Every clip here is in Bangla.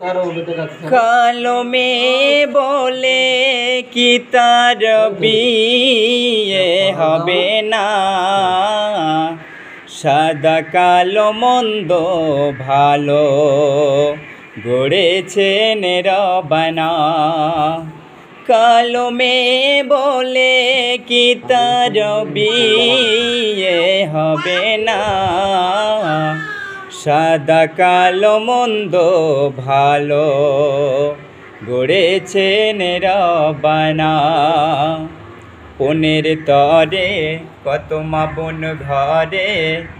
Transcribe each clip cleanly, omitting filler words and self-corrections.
কালো মেয়ে বলে কি তার বিয়ে হবে না, সাদা কালো মন্দ ভালো গড়েছেন রবানা। কালো মেয়ে বলে কি তার বিয়ে হবে না, সাদা কালো মন্দ ভালো গড়েছেন রবানা। পনের তরে কত মা বোন ঘরে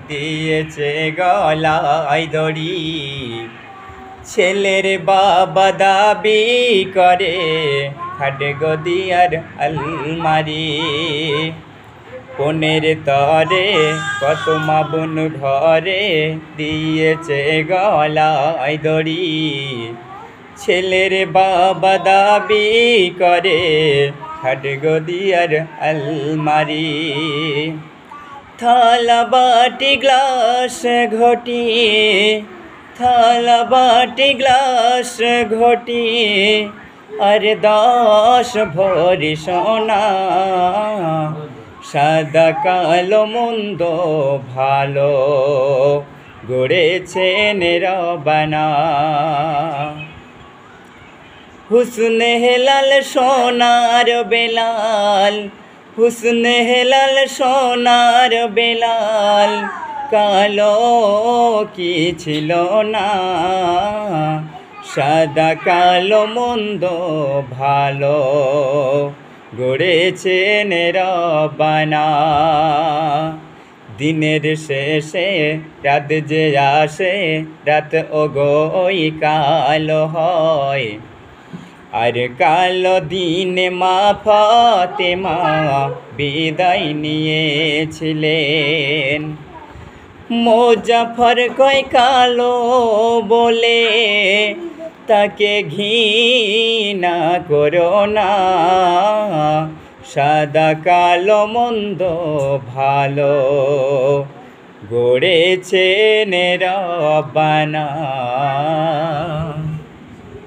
দিয়েছে গলায় দড়ি, ছেলের বাবা দাবি করে খাট গদিয়ার আলমারি। পনের তরে কত মা বোন ঘরে দিয়েছে গলায় দড়ি, ছেলের বাবা দাবি করে খাট গদিয়ার আলমারি। থালা বাটি গ্লাস ঘটি, থালা বাটি গ্লাস ঘটি আর 10 ভরি সোনা, সাদা কালো মন্দ ভালো গড়েছেন রবানা। হুসনে হেলাল সোনার বেলাল, হুসনে হেলাল সোনার বেলাল কালো কি ছিল না, সাদা কালো মন্দ ভালো গড়েছেন রবানা। দিনের শেষে রাত যে আসে, রাত ওগোই কালো হয়, আর কালো দিনে মা ফাতেমা বিদায় নিয়েছিলেন। মোজাফর কয় কালো বলে তাকে ঘৃণা করো না, সাদা কালো মন্দ ভালো গড়েছেন রবানা।